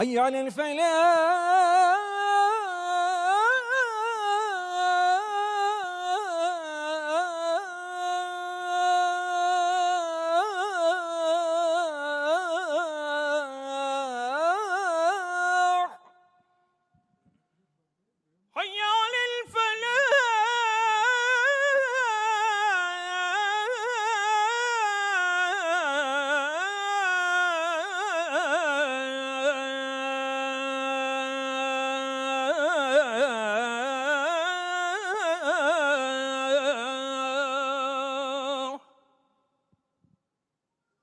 حي على الفلاح. حي على الفلاح.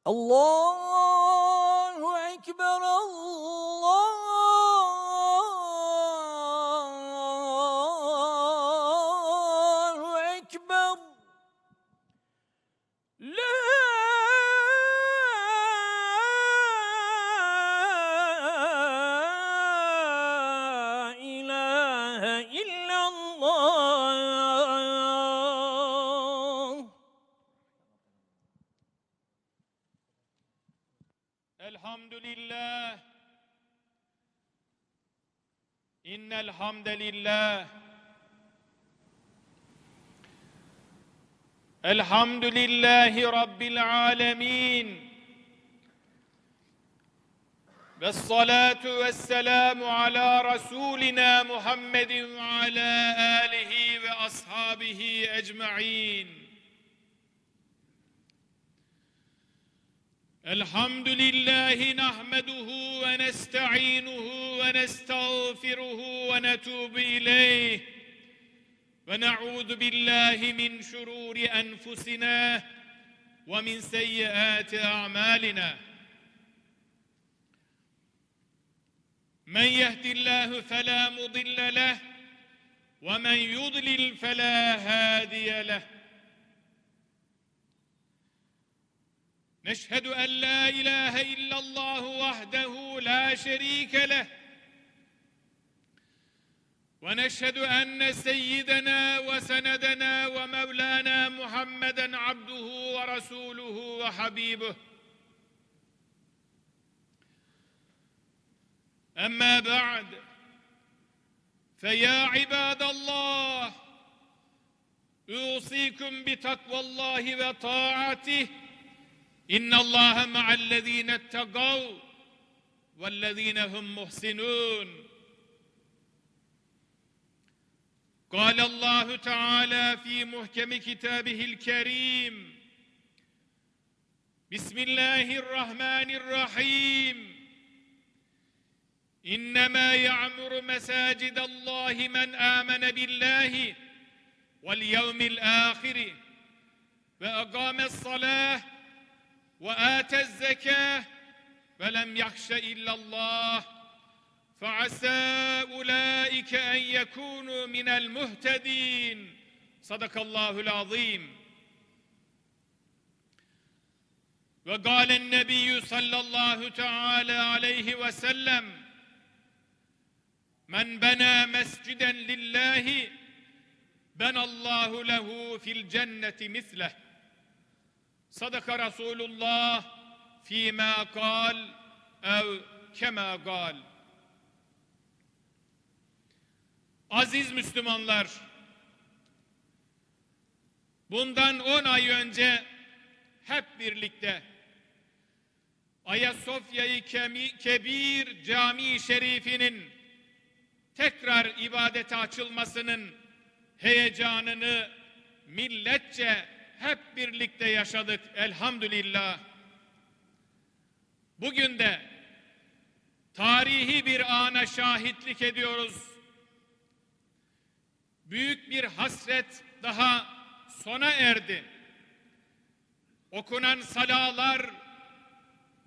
الله أكبر، الله أكبر. لا إله إلا الله. الحمد لله. إن الحمد لله الحمد لله رب العالمين، والصلاة والسلام على رسولنا محمد وعلى آله وأصحابه أجمعين. الحمد لله نحمده ونستعينه ونستغفره ونتوب إليه، ونعوذ بالله من شرور أنفسنا ومن سيئات أعمالنا. من يهد الله فلا مضل له، ومن يضلل فلا هادي له. نشهد أن لا إله إلا الله وحده لا شريك له، ونشهد أن سيدنا وسندنا ومولانا محمدًا عبده ورسوله وحبيبه. أما بعد، فيا عباد الله، أوصيكم بتقوى الله وطاعته. إن الله مع الذين اتقوا والذين هم محسنون. قال الله تعالى في محكم كتابه الكريم: بسم الله الرحمن الرحيم. إنما يعمر مساجد الله من آمن بالله واليوم الآخر وأقام الصلاة وآتى الزكاة ولم يخش إلا الله فعسى أولئك أن يكونوا من المهتدين. صدق الله العظيم. وقال النبي صلى الله تعالى عليه وسلم: من بنى مسجدا لله بنى الله له في الجنة مثله. صدق رسول الله فيما قال أو كما قال. Aziz Müslümanlar, bundan 10 ay önce hep birlikte Ayasofya-i Kebir Camii Şerifi'nin tekrar ibadete açılmasının heyecanını milletçe hep birlikte yaşadık elhamdülillah. Bugün de tarihi bir ana şahitlik ediyoruz. Büyük bir hasret daha sona erdi. Okunan salalar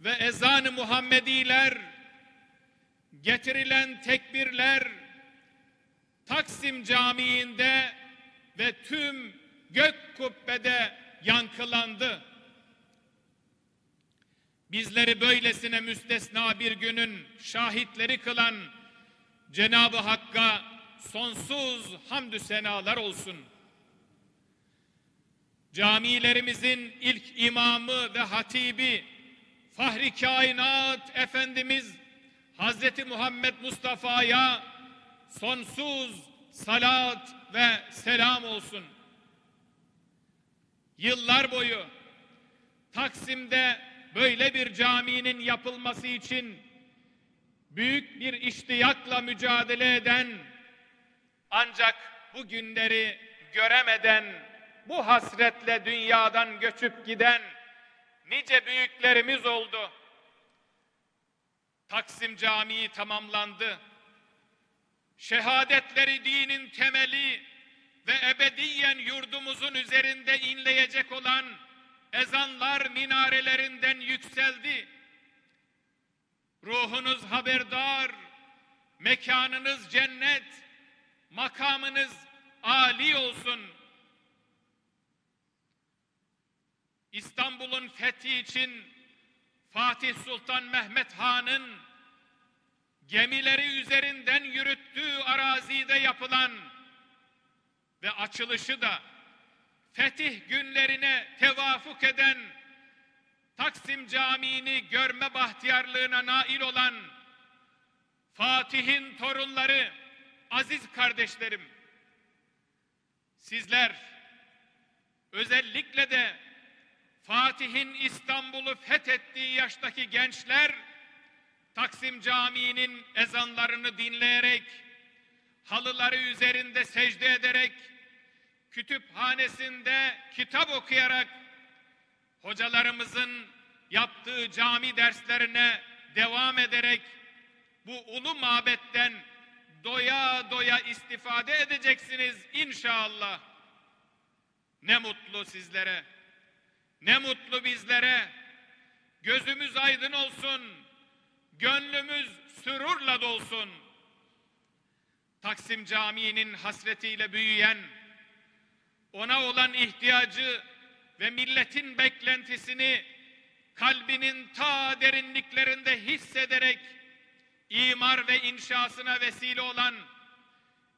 ve ezan-ı Muhammediler, getirilen tekbirler Taksim Camii'nde ve tüm gök kubbede yankılandı. Bizleri böylesine müstesna bir günün şahitleri kılan Cenab-ı Hakk'a sonsuz hamdü senalar olsun. Camilerimizin ilk imamı ve hatibi Fahri Kainat Efendimiz Hazreti Muhammed Mustafa'ya sonsuz salat ve selam olsun. Yıllar boyu Taksim'de böyle bir caminin yapılması için büyük bir iştiyakla mücadele eden, ancak bu günleri göremeden, bu hasretle dünyadan göçüp giden nice büyüklerimiz oldu. Taksim Camii tamamlandı. Şehadetleri dinin temeli ve ebediyen yurdumuzun üzerinde inleyecek olan ezanlar minarelerinden yükseldi. Ruhunuz haberdar, mekanınız cennet, makamınız âli olsun. İstanbul'un fethi için Fatih Sultan Mehmet Han'ın gemileri üzerinden yürüttüğü arazide yapılan ve açılışı da fetih günlerine tevafuk eden Taksim Camii'ni görme bahtiyarlığına nail olan Fatih'in torunları, aziz kardeşlerim, sizler özellikle de Fatih'in İstanbul'u fethettiği yaştaki gençler Taksim Camii'nin ezanlarını dinleyerek, halıları üzerinde secde ederek, kütüphanesinde kitap okuyarak, hocalarımızın yaptığı cami derslerine devam ederek bu ulu mabetten doya doya istifade edeceksiniz inşallah. Ne mutlu sizlere, ne mutlu bizlere. Gözümüz aydın olsun, gönlümüz sürurla dolsun. Taksim Camii'nin hasretiyle büyüyen, ona olan ihtiyacı ve milletin beklentisini kalbinin ta derinliklerinde hissederek imar ve inşasına vesile olan,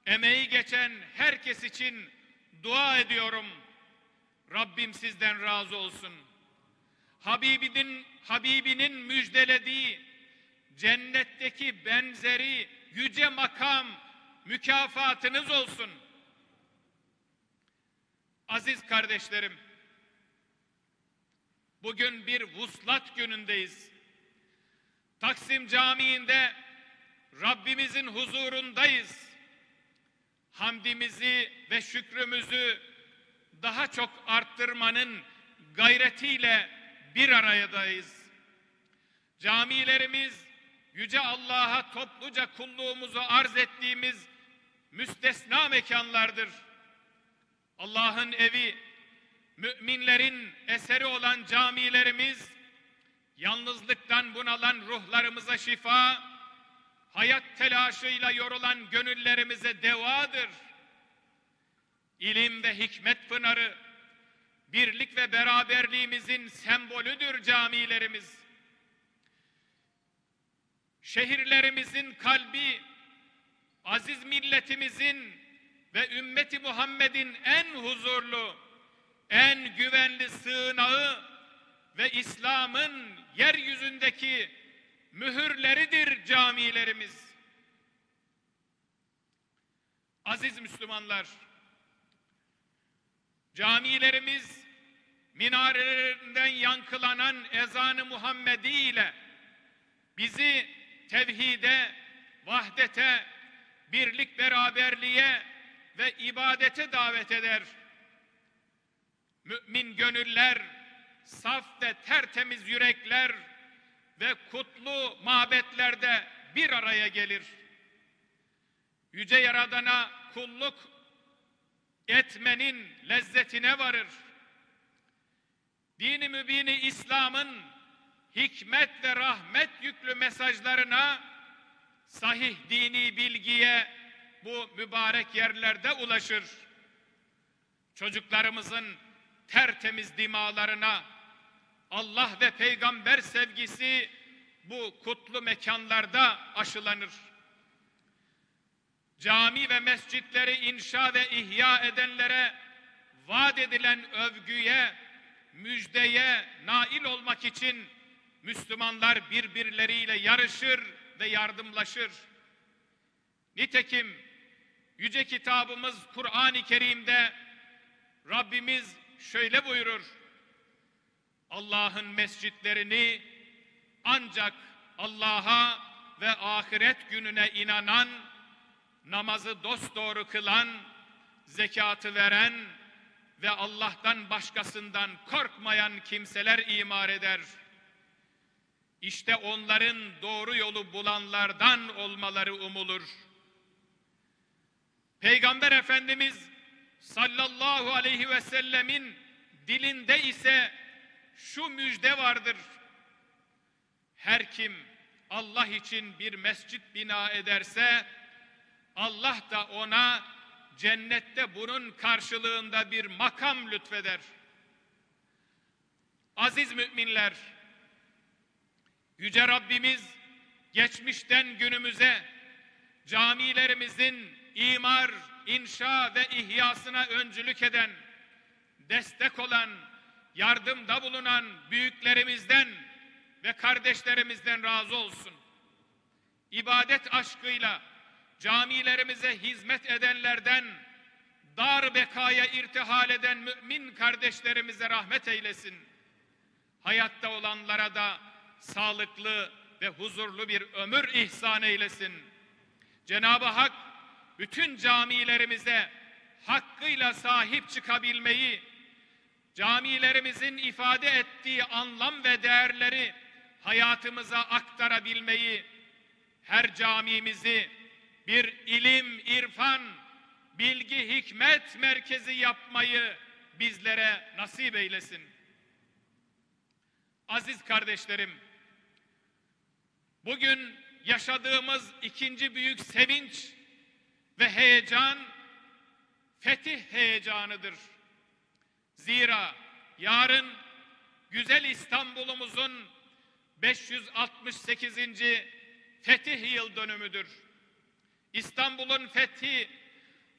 emeği geçen herkes için dua ediyorum. Rabbim sizden razı olsun. Habibinin müjdelediği cennetteki benzeri yüce makam mükafatınız olsun. Aziz kardeşlerim, bugün bir vuslat günündeyiz. Taksim Camii'nde Rabbimizin huzurundayız. Hamdimizi ve şükrümüzü daha çok arttırmanın gayretiyle bir aradayız. Camilerimiz Yüce Allah'a topluca kulluğumuzu arz ettiğimiz müstesna mekanlardır. Allah'ın evi, müminlerin eseri olan camilerimiz, yalnızlıktan bunalan ruhlarımıza şifa, hayat telaşıyla yorulan gönüllerimize devadır. İlim ve hikmet pınarı, birlik ve beraberliğimizin sembolüdür camilerimiz. Şehirlerimizin kalbi, aziz milletimizin ve ümmeti Muhammed'in en huzurlu, en güvenli sığınağı ve İslam'ın yeryüzündeki mühürleridir camilerimiz. Aziz Müslümanlar, camilerimiz minarelerinden yankılanan ezan-ı Muhammedi ile bizi tevhide, vahdete, birlik beraberliğe ve ibadete davet eder. Mümin gönüller, saf ve tertemiz yürekler ve kutlu mabetlerde bir araya gelir. Yüce Yaradan'a kulluk etmenin lezzetine varır. Dini mübini İslam'ın hikmet ve rahmet yüklü mesajlarına, sahih dini bilgiye bu mübarek yerlerde ulaşır. Çocuklarımızın tertemiz dimalarına Allah ve peygamber sevgisi bu kutlu mekanlarda aşılanır. Cami ve mescitleri inşa ve ihya edenlere vaat edilen övgüye, müjdeye nail olmak için Müslümanlar birbirleriyle yarışır ve yardımlaşır. Nitekim yüce kitabımız Kur'an-ı Kerim'de Rabbimiz şöyle buyurur: Allah'ın mescitlerini ancak Allah'a ve ahiret gününe inanan, namazı dosdoğru kılan, zekatı veren ve Allah'tan başkasından korkmayan kimseler imar eder. İşte onların doğru yolu bulanlardan olmaları umulur. Peygamber Efendimiz sallallahu aleyhi ve sellemin dilinde ise şu müjde vardır: her kim Allah için bir mescit bina ederse, Allah da ona cennette bunun karşılığında bir makam lütfeder. Aziz müminler, Yüce Rabbimiz geçmişten günümüze camilerimizin imar, inşa ve ihyasına öncülük eden, destek olan, yardımda bulunan büyüklerimizden ve kardeşlerimizden razı olsun. İbadet aşkıyla camilerimize hizmet edenlerden, dar bekaya irtihal eden mümin kardeşlerimize rahmet eylesin. Hayatta olanlara da sağlıklı ve huzurlu bir ömür ihsan eylesin. Cenab-ı Hak bütün camilerimize hakkıyla sahip çıkabilmeyi, camilerimizin ifade ettiği anlam ve değerleri hayatımıza aktarabilmeyi, her camimizi bir ilim, irfan, bilgi, hikmet merkezi yapmayı bizlere nasip eylesin. Aziz kardeşlerim, bugün yaşadığımız ikinci büyük sevinç ve heyecan, fetih heyecanıdır. Zira yarın güzel İstanbul'umuzun 568. fetih yıl dönümüdür. İstanbul'un fethi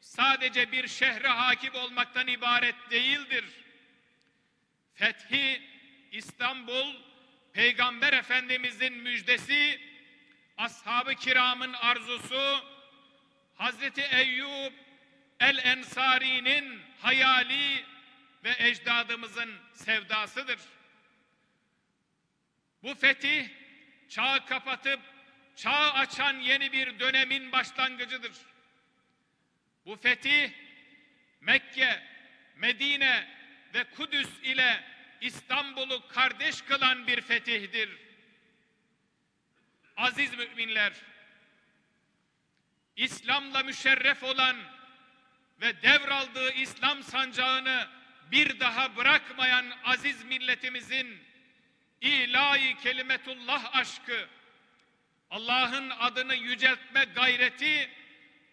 sadece bir şehre hakim olmaktan ibaret değildir. Fethi İstanbul, Peygamber Efendimizin müjdesi, ashab-ı kiramın arzusu, Hazreti Eyyub el-Ensari'nin hayali ve ecdadımızın sevdasıdır. Bu fetih, çağı kapatıp çağı açan yeni bir dönemin başlangıcıdır. Bu fetih, Mekke, Medine ve Kudüs ile İstanbul'u kardeş kılan bir fetihdir. Aziz müminler, İslam'la müşerref olan ve devraldığı İslam sancağını bir daha bırakmayan aziz milletimizin ilahi kelimetullah aşkı, Allah'ın adını yüceltme gayreti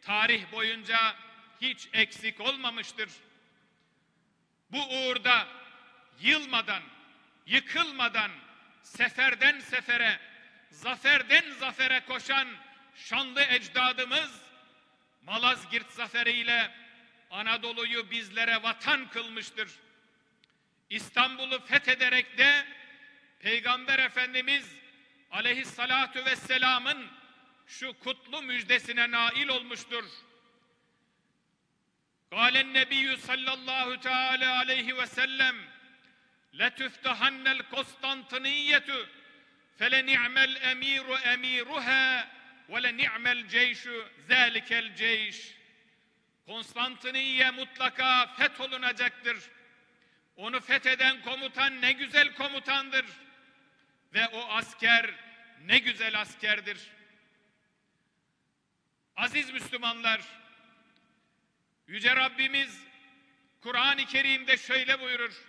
tarih boyunca hiç eksik olmamıştır. Bu uğurda yılmadan, yıkılmadan, seferden sefere, zaferden zafere koşan şanlı ecdadımız, Malazgirt zaferiyle Anadolu'yu bizlere vatan kılmıştır. İstanbul'u fethederek de Peygamber Efendimiz aleyhissalatu vesselamın şu kutlu müjdesine nail olmuştur. Kâlen nebiyyü sallallahu teâlâ aleyhi ve sellem letüftehannel Konstantiniyyetu feleni'mel emiru emiruha ve leni'mel ceyşu zâlikel ceyş. Konstantiniye mutlaka fetholunacaktır. Onu fetheden komutan ne güzel komutandır. Ve o asker ne güzel askerdir. Aziz Müslümanlar, Yüce Rabbimiz Kur'an-ı Kerim'de şöyle buyurur: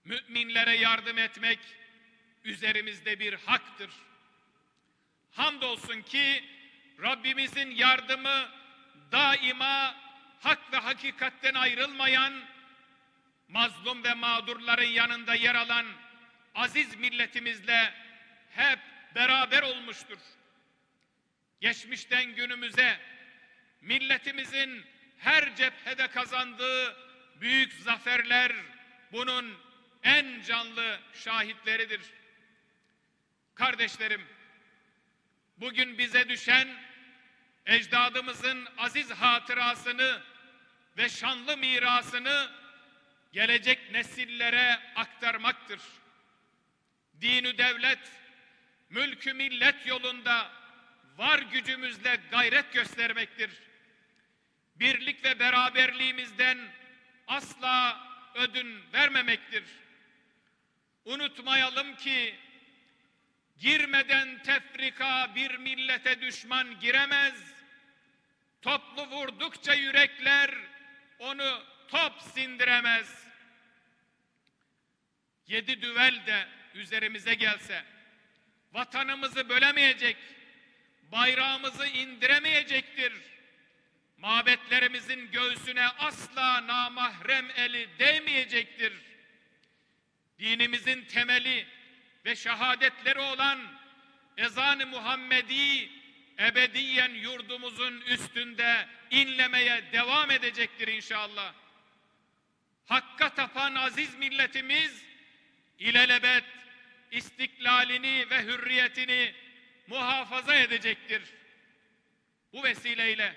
müminlere yardım etmek üzerimizde bir haktır. Hamdolsun ki Rabbimizin yardımı daima hak ve hakikatten ayrılmayan, mazlum ve mağdurların yanında yer alan aziz milletimizle hep beraber olmuştur. Geçmişten günümüze milletimizin her cephede kazandığı büyük zaferler bunun en canlı şahitleridir. Kardeşlerim, bugün bize düşen ecdadımızın aziz hatırasını ve şanlı mirasını gelecek nesillere aktarmaktır. Dini devlet, mülkü millet yolunda var gücümüzle gayret göstermektir. Birlik ve beraberliğimizden asla ödün vermemektir. Unutmayalım ki girmeden tefrika bir millete düşman giremez. Toplu vurdukça yürekler onu top sindiremez. 7 düvel de üzerimize gelse, vatanımızı bölemeyecek, bayrağımızı indiremeyecektir. Mabetlerimizin göğsüne asla namahrem eli değmeyecektir. Dinimizin temeli ve şehadetleri olan ezan-ı Muhammedi ebediyen yurdumuzun üstünde inlemeye devam edecektir inşallah. Hakka tapan aziz milletimiz ilelebet istiklalini ve hürriyetini muhafaza edecektir. Bu vesileyle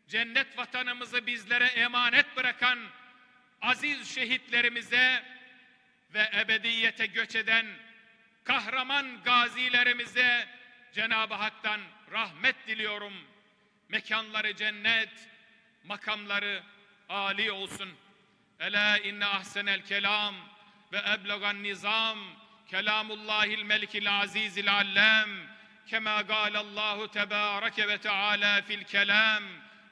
cennet vatanımızı bizlere emanet bırakan aziz şehitlerimize ve ebediyete göç eden kahraman gazilerimize Cenab-ı Hak'tan rahmet diliyorum. Mekanları cennet, makamları âli olsun. Ela inne ahsenel kelam ve eblegan nizam kelamullahil melikil azizil allem kema gâlallahu tebâreke ve teâlâ fil kelam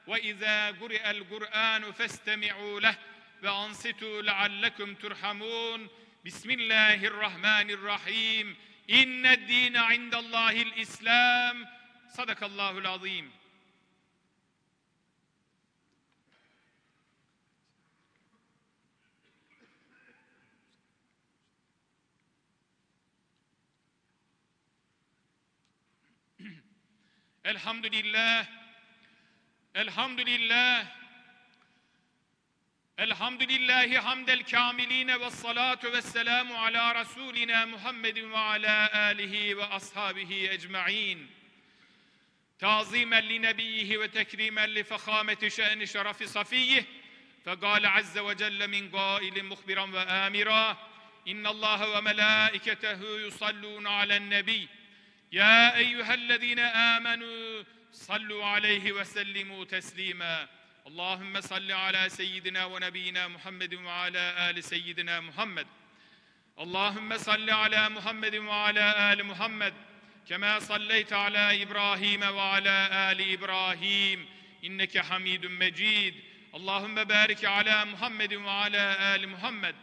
ve izâ guri'el Kur'ânu festemi'û leh ve ansitû leallekum turhamûn. Bismillahirrahmanirrahim. İnned dîne indallâhil İslam. Sadakallahul azîm. Elhamdülillah. Elhamdülillah. Elhamdülillahi hamdel kâmiline ve salatu ve selamu ala Resulina Muhammedin ve ala alihi ve ashabihi ecma'in. Tazimen li nebiyyihi ve tekrimen li fekhameti şe'ni şerefi safiyyih. Fekâle azze ve celle min gâilin muhbiran ve âmira. İnnallâhe ve melâiketehu yusallûne alen nebiy. Ya eyyühellezîne âmenû sallu aleyhi ve sellimû teslîmâ. Allahümme salli ala seyyidina ve nebiyyina Muhammedin ve ala ali seyyidina Muhammed. Allahümme salli ala Muhammedin ve ala ali Muhammed. Kema salleyte ala İbrahim ve ala ali İbrahim. İnneke hamidun mecid. Allahümme barik ala Muhammedin ve ala ali Muhammed.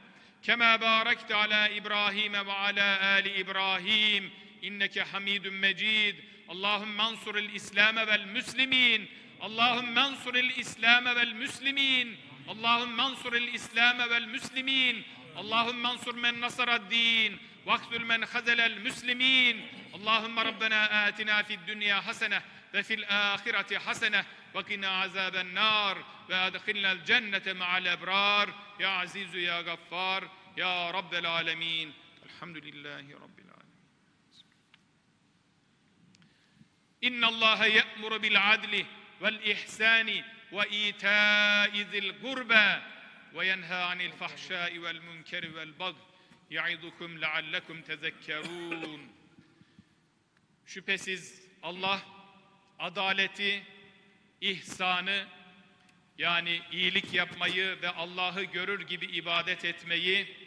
Kema barekte ala İbrahim ve ala ali İbrahim. İnneke hamidun mecid. Allahümme ansuril İslam'e vel müslimin. Allahümme ansuril İslam'e vel müslimin. Allahümme ansuril İslam'e vel müslimin. Allahümme ansur men nasaraddin. Vaktul men hazelel müslimin. Allahümme Rabbena atina fid dünya hasene ve fil ahireti hasene ve qina azaben nar ve adkhilnel cennete ma'al ebrar. Ya azizu ya gaffar ya Rabbel alemin. Elhamdülillahi Rabbil alemin. İnnallâhe ye'muru bil adli vel ihsani ve itâi zil gurbâ ve yenhâ anil fahşâi vel münkeri vel bagh ya'idukum leallekum tezekkerûn. Şüphesiz Allah adaleti, ihsanı yani iyilik yapmayı ve Allah'ı görür gibi ibadet etmeyi,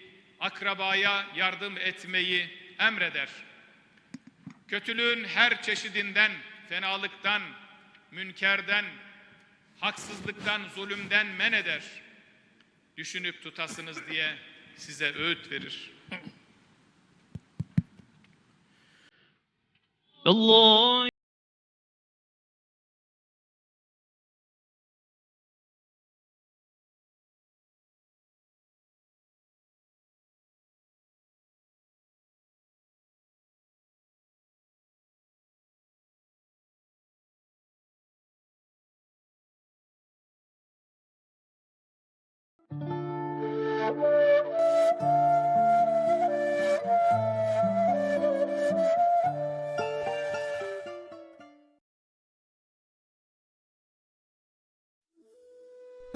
akrabaya yardım etmeyi emreder. Kötülüğün her çeşidinden, fenalıktan, münkerden, haksızlıktan, zulümden men eder. Düşünüp tutasınız diye size öğüt verir. Allah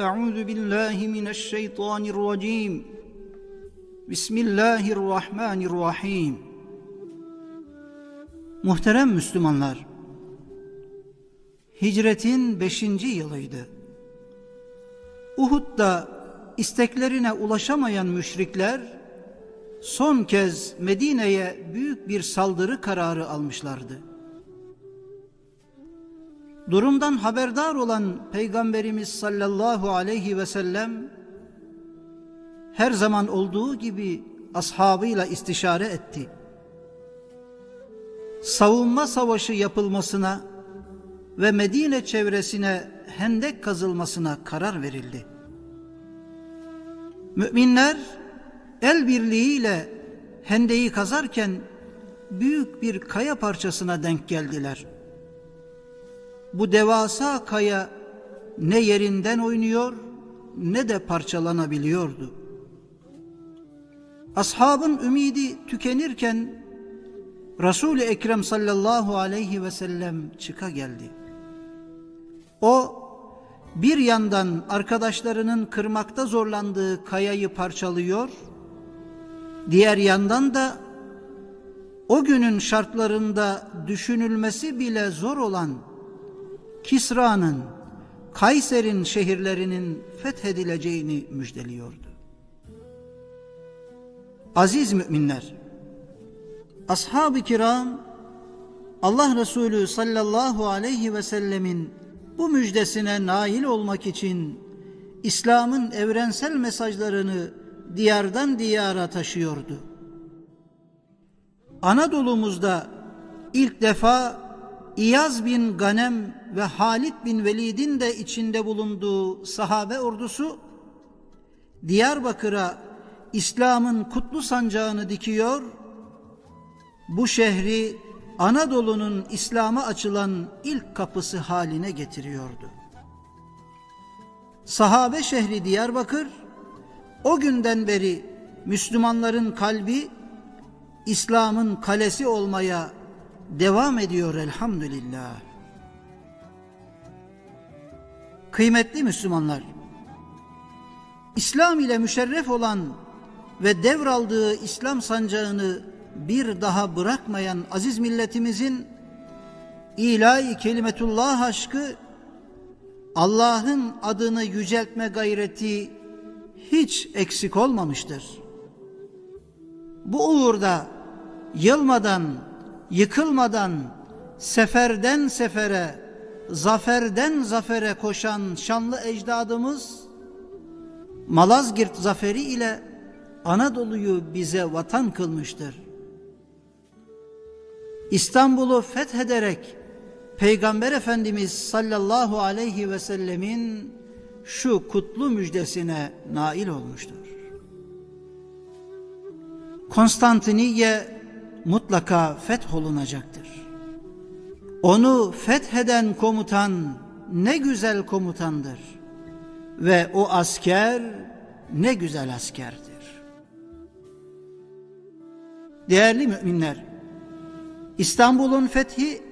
أعوذ بالله من الشيطان الرجيم بسم الله الرحمن الرحيم. Muhterem Müslümanlar, hicretin 5. yılıydı. Uhud'da isteklerine ulaşamayan müşrikler son kez Medine'ye büyük bir saldırı kararı almışlardı. Durumdan haberdar olan Peygamberimiz sallallahu aleyhi ve sellem her zaman olduğu gibi ashabıyla istişare etti. Savunma savaşı yapılmasına ve Medine çevresine hendek kazılmasına karar verildi. Müminler el birliğiyle hendeyi kazarken büyük bir kaya parçasına denk geldiler. Bu devasa kaya ne yerinden oynuyor ne de parçalanabiliyordu. Ashabın ümidi tükenirken Resul-i Ekrem sallallahu aleyhi ve sellem çıka geldi. O bir yandan arkadaşlarının kırmakta zorlandığı kayayı parçalıyor, diğer yandan da o günün şartlarında düşünülmesi bile zor olan Kisra'nın, Kayser'in şehirlerinin fethedileceğini müjdeliyordu. Aziz müminler, ashab-ı kiram Allah Resulü sallallahu aleyhi ve sellemin bu müjdesine nail olmak için İslam'ın evrensel mesajlarını diyardan diyara taşıyordu. Anadolu'muzda ilk defa İyaz bin Ganem ve Halid bin Velid'in de içinde bulunduğu sahabe ordusu Diyarbakır'a İslam'ın kutlu sancağını dikiyor, bu şehri Anadolu'nun İslam'a açılan ilk kapısı haline getiriyordu. Sahabe şehri Diyarbakır, o günden beri Müslümanların kalbi, İslam'ın kalesi olmaya devam ediyor elhamdülillah. Kıymetli Müslümanlar, İslam ile müşerref olan ve devraldığı İslam sancağını bir daha bırakmayan aziz milletimizin ilahi kelimetullah aşkı, Allah'ın adını yüceltme gayreti hiç eksik olmamıştır. Bu uğurda yılmadan, yıkılmadan, seferden sefere, zaferden zafere koşan şanlı ecdadımız, Malazgirt zaferi ile Anadolu'yu bize vatan kılmıştır. İstanbul'u fethederek Peygamber Efendimiz sallallahu aleyhi ve sellemin şu kutlu müjdesine nail olmuştur. Konstantiniye mutlaka fetholunacaktır. Onu fetheden komutan ne güzel komutandır ve o asker ne güzel askerdir. Değerli müminler, İstanbul'un fethi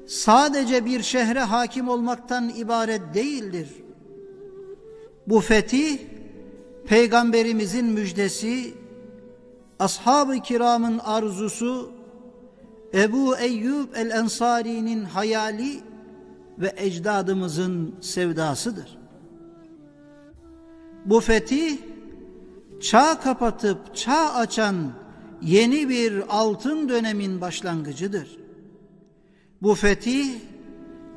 sadece bir şehre hakim olmaktan ibaret değildir. Bu fetih Peygamberimizin müjdesi, ashab-ı kiramın arzusu, Ebu Eyyub el-Ensari'nin hayali ve ecdadımızın sevdasıdır. Bu fetih, çağ kapatıp çağ açan yeni bir altın dönemin başlangıcıdır. Bu fetih,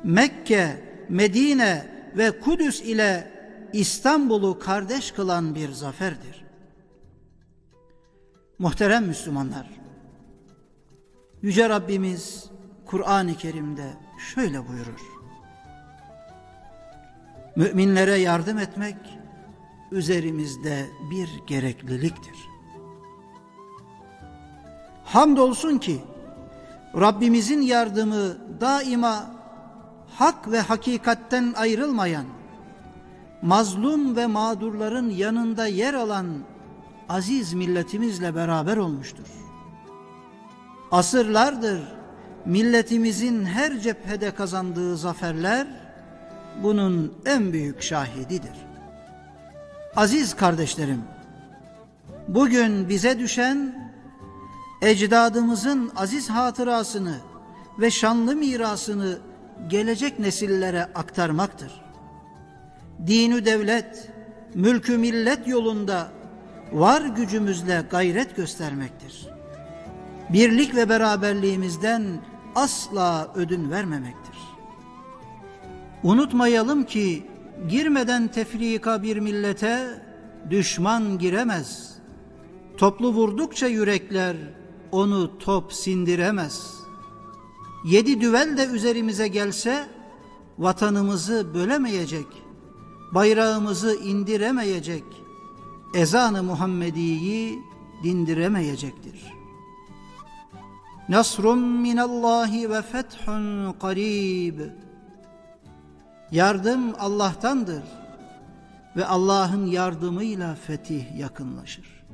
Mekke, Medine ve Kudüs ile İstanbul'u kardeş kılan bir zaferdir. Muhterem Müslümanlar, Yüce Rabbimiz Kur'an-ı Kerim'de şöyle buyurur: müminlere yardım etmek üzerimizde bir gerekliliktir. Hamdolsun ki Rabbimizin yardımı daima hak ve hakikatten ayrılmayan, mazlum ve mağdurların yanında yer alan aziz milletimizle beraber olmuştur. Asırlardır milletimizin her cephede kazandığı zaferler bunun en büyük şahididir. Aziz kardeşlerim, bugün bize düşen ecdadımızın aziz hatırasını ve şanlı mirasını gelecek nesillere aktarmaktır. Dinü devlet, mülkü millet yolunda var gücümüzle gayret göstermektir. Birlik ve beraberliğimizden asla ödün vermemektir. Unutmayalım ki girmeden tefrika bir millete düşman giremez. Toplu vurdukça yürekler onu top sindiremez. 7 düvel de üzerimize gelse vatanımızı bölemeyecek, bayrağımızı indiremeyecek, ezan-ı Muhammedi'yi dindiremeyecektir. Nasrun minallahi ve fethun qarib. Yardım Allah'tandır ve Allah'ın yardımıyla fetih yakınlaşır.